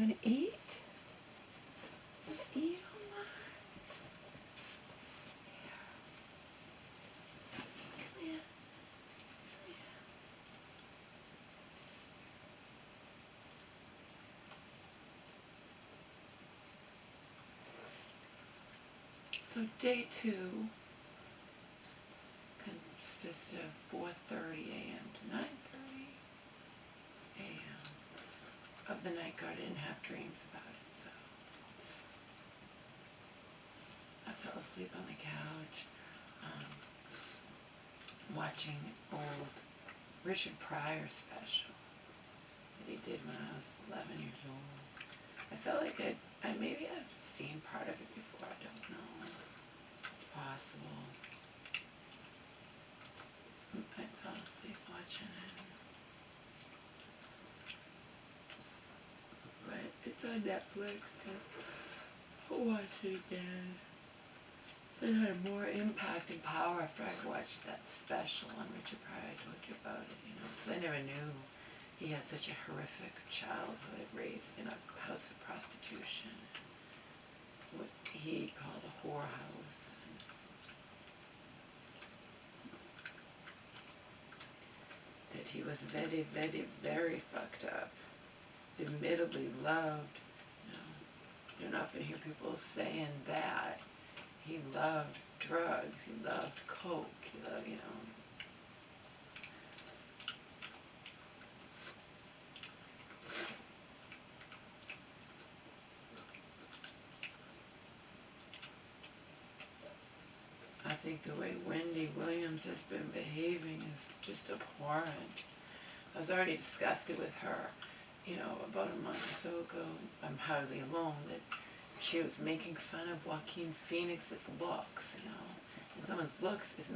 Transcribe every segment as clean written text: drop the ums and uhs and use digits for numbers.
gonna eat? Eat, Omar? Come here. So day 2 consisted of 4:30 a.m. to 9:30 a.m. of the night guard. I didn't have dreams about it, so I fell asleep on the couch, watching old Richard Pryor special that he did when I was 11 years old. I felt like maybe I've seen part of it before, I don't know. It's possible. I fell asleep watching it. But it's on Netflix, and I'll watch it again. It had more impact and power after I watched that special on Richard Pryor. I told you about it, you know, because I never knew he had such a horrific childhood, raised in a house of prostitution, what he called a whorehouse. That he was very, very, very fucked up. Admittedly loved, you don't often hear people saying that. He loved drugs, he loved coke, he loved, you know. I think the way Wendy Williams has been behaving is just abhorrent. I was already disgusted with her, you know, about a month or so ago. I'm hardly alone, that she was making fun of Joaquin Phoenix's looks, you know. And someone's looks is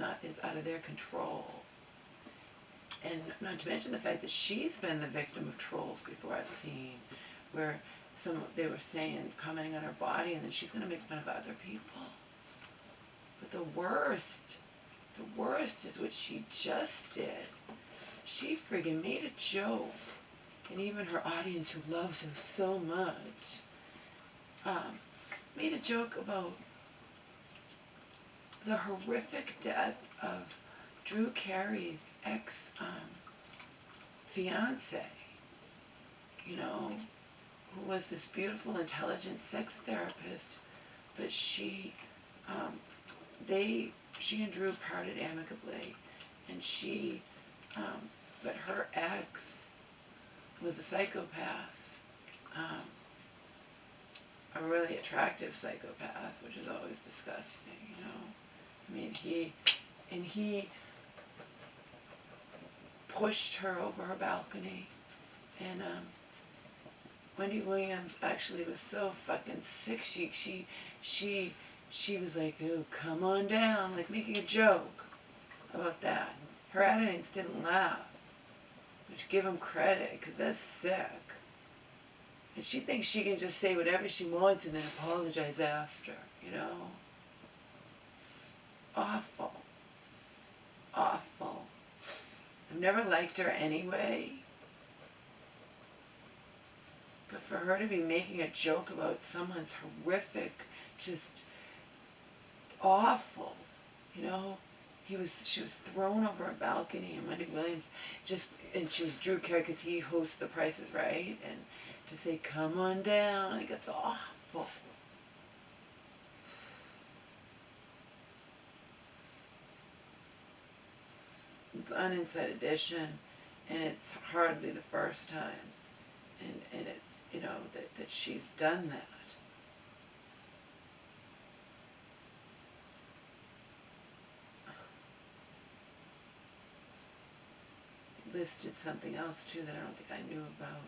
out of their control. And not to mention the fact that she's been the victim of trolls before, I've seen, where they were commenting on her body, and then she's going to make fun of other people. But the worst is what she just did. She friggin' made a joke, and even her audience who loves her so much, made a joke about the horrific death of Drew Carey's ex-fiance, you know, who was this beautiful, intelligent sex therapist, but she and Drew parted amicably, and but her ex was a psychopath, a really attractive psychopath, which is always disgusting, you know. I mean, he pushed her over her balcony, and Wendy Williams actually was so fucking sick. She was like, "Oh, come on down," like making a joke about that. Her audience didn't laugh, which give him credit, because that's sick. And she thinks she can just say whatever she wants and then apologize after, you know? Awful. Awful. I've never liked her anyway. But for her to be making a joke about someone's horrific, just awful, you know? She was thrown over a balcony, and Wendy Williams and she was Drew Carey, because he hosts The Price is Right, and to say, "Come on down," like, it's awful. It's on Inside Edition, and it's hardly the first time, and it, you know, that she's done that. Listed something else too that I don't think I knew about,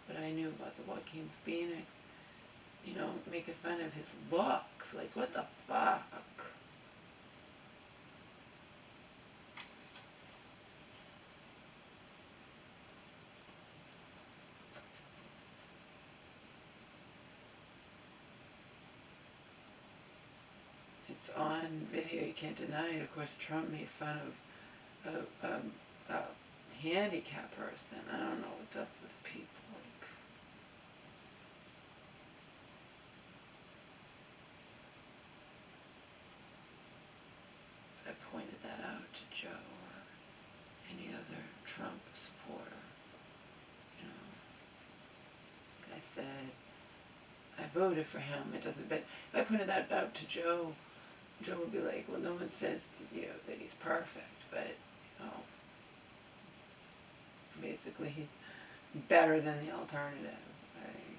but I knew about the Joaquin Phoenix, you know, making fun of his looks. Like, what the fuck? It's on video, you can't deny it. Of course, Trump made fun of a handicapped person. I don't know what's up with people. Trump supporter. You know, like I said, I voted for him. It doesn't. But if I pointed that out to Joe, Joe would be like, "Well, no one says that he's perfect, but basically he's better than the alternative." Right?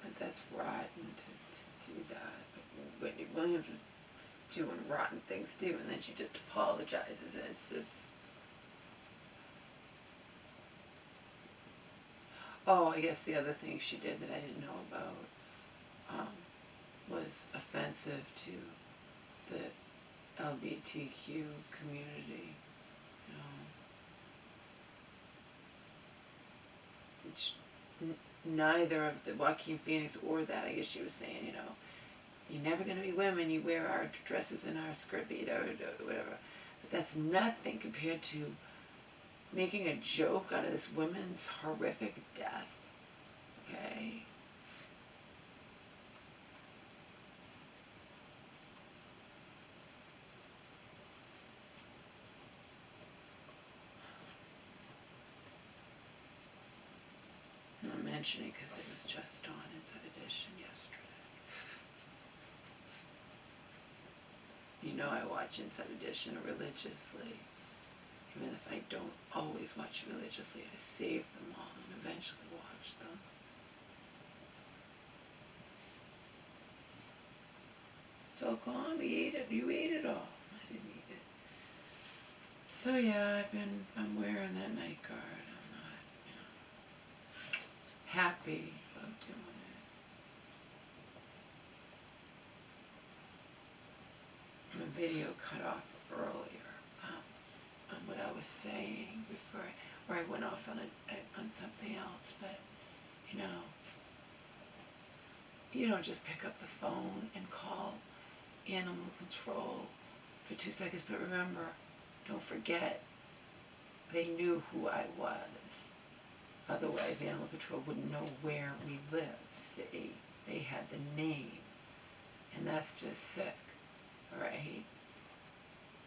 But that's rotten to do that. But Whitney Williams is doing rotten things too, and then she just apologizes, and it's just. Oh, I guess the other thing she did that I didn't know about was offensive to the LGBTQ community. Which neither of the Joaquin Phoenix or that, I guess she was saying, you're never going to be women, you wear our dresses and our skirt beat or whatever. But that's nothing compared to making a joke out of this woman's horrific death. Okay? I'm mentioning it because it was just on Inside Edition yesterday. You know I watch Inside Edition religiously. Even if I don't always watch religiously, I save them all and eventually watch them. It's all gone. We ate it. You ate it all. I didn't eat it. So yeah, I'm wearing that night guard. I'm not, happy about doing it. My video cut off earlier. On what I was saying before, or I went off on something else, but you don't just pick up the phone and call animal control for 2 seconds. But remember, don't forget, they knew who I was. Otherwise, animal control wouldn't know where we lived. See, they had the name, and that's just sick, right?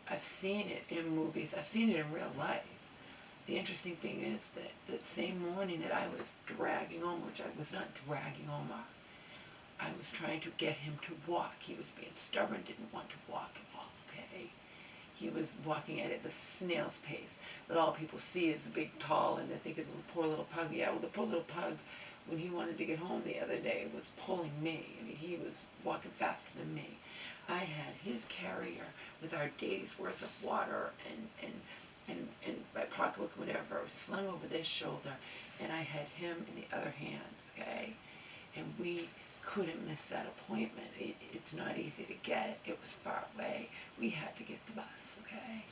I've seen it in movies. I've seen it in real life. The interesting thing is that same morning that I was dragging Omar, which I was not dragging Omar, I was trying to get him to walk. He was being stubborn, didn't want to walk at all, okay? He was walking at the snail's pace. But all people see is the big, tall, and they think of the poor little pug. Yeah, well, the poor little pug, when he wanted to get home the other day, was pulling me. I mean, he was walking faster than me. I had his carrier with our day's worth of water and my pocketbook, whatever, slung over this shoulder, and I had him in the other hand, okay? And we couldn't miss that appointment. It's not easy to get. It was far away. We had to get the bus, okay?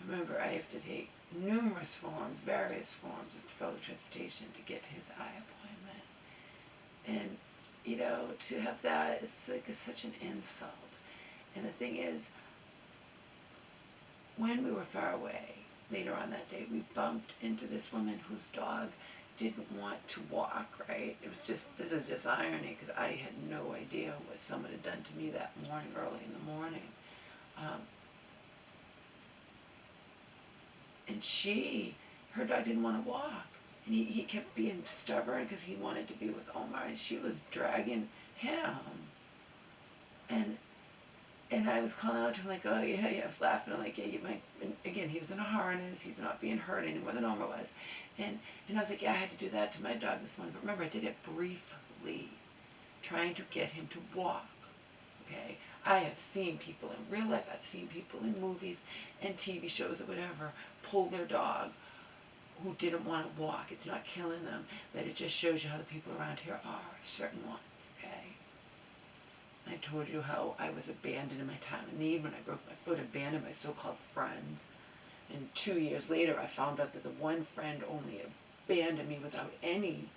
Remember, I have to take numerous forms, various forms of public transportation to get to his eye appointment. And to have that, it's like such an insult. And the thing is, when we were far away, later on that day, we bumped into this woman whose dog didn't want to walk, right? It was just, this is just irony, because I had no idea what someone had done to me that morning, early in the morning. And her dog didn't want to walk. And he kept being stubborn because he wanted to be with Omar, and she was dragging him. And I was calling out to him like, oh yeah, I was laughing. I'm like, yeah, you might. And again, he was in a harness. He's not being hurt any more than Omar was. And I was like, yeah, I had to do that to my dog this morning. But remember, I did it briefly, trying to get him to walk. Okay? I have seen people in real life. I've seen people in movies and TV shows or whatever pull their dog who didn't want to walk. It's not killing them, but it just shows you how the people around here are, certain ones, okay? I told you how I was abandoned in my time of need when I broke my foot, abandoned by so-called friends. And 2 years later, I found out that the one friend only abandoned me without any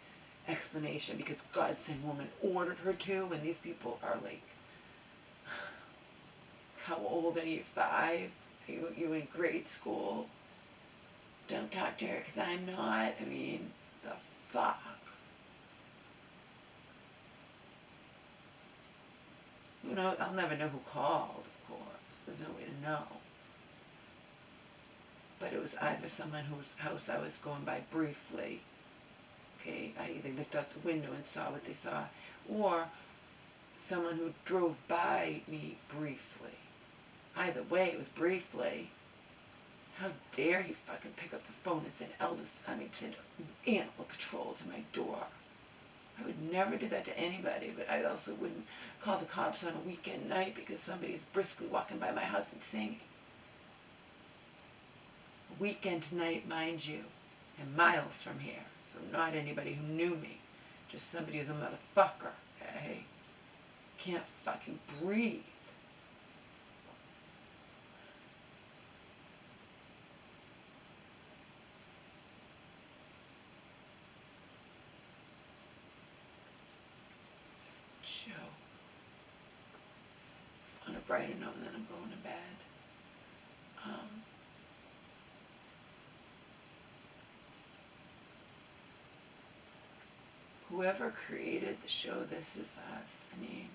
explanation because God-sent woman ordered her to, and these people are like, how old are you, 5? Are you in grade school? Don't talk to her because I'm not. I mean, the fuck? Who knows? I'll never know who called, of course. There's no way to know. But it was either someone whose house I was going by briefly. Okay, I either looked out the window and saw what they saw, or someone who drove by me briefly. Either way, it was briefly. How dare you fucking pick up the phone and send animal control to my door. I would never do that to anybody, but I also wouldn't call the cops on a weekend night because somebody's briskly walking by my house and singing. A weekend night, mind you, and miles from here, so not anybody who knew me, just somebody who's a motherfucker, okay? Can't fucking breathe. Show. On a brighter note, and then I'm going to bed. Whoever created the show This Is Us, I mean,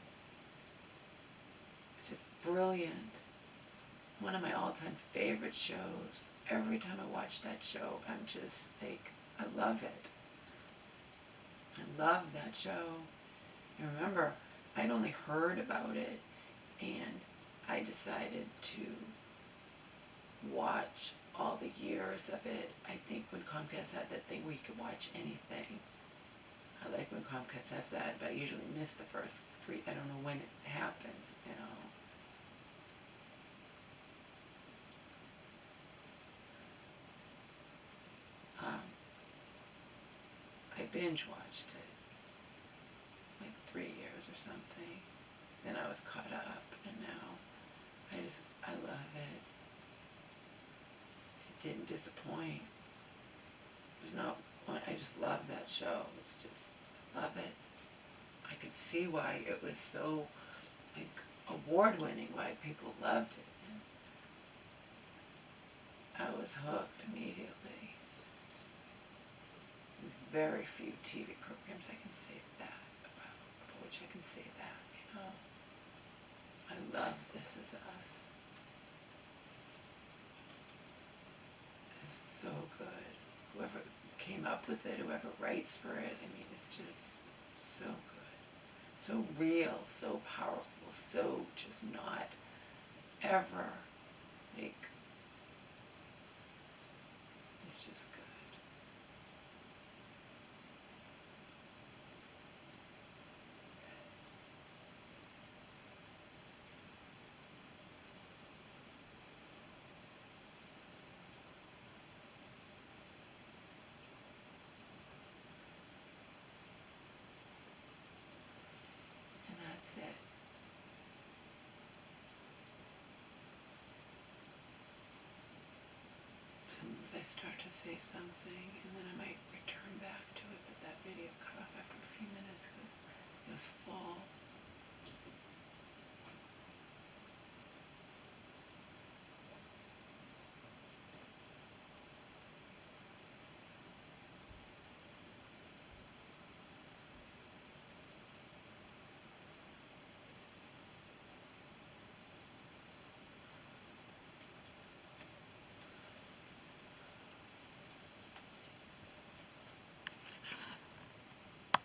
just brilliant. One of my all-time favorite shows. Every time I watch that show, I'm just like, I love it. I love that show. And remember, I'd only heard about it, and I decided to watch all the years of it. I think when Comcast had that thing where you could watch anything. I like when Comcast has that, but I usually miss the first 3. I don't know when it happens, you know. I binge watched it like 3 years or something. Then I was caught up, and now I love it. It didn't disappoint. There's no, I just love that show. It's just, I love it. I could see why it was so, like, award-winning, why people loved it. And I was hooked immediately. There's very few TV programs I can say that about which I can say that, you know. I love This Is Us. It's so good. Whoever came up with it, whoever writes for it, I mean, it's just so good. So real, so powerful, so just not ever, like, it's just good. And that's it. Sometimes I start to say something, and then I might return back to it, but that video cut off after a few minutes because it was full.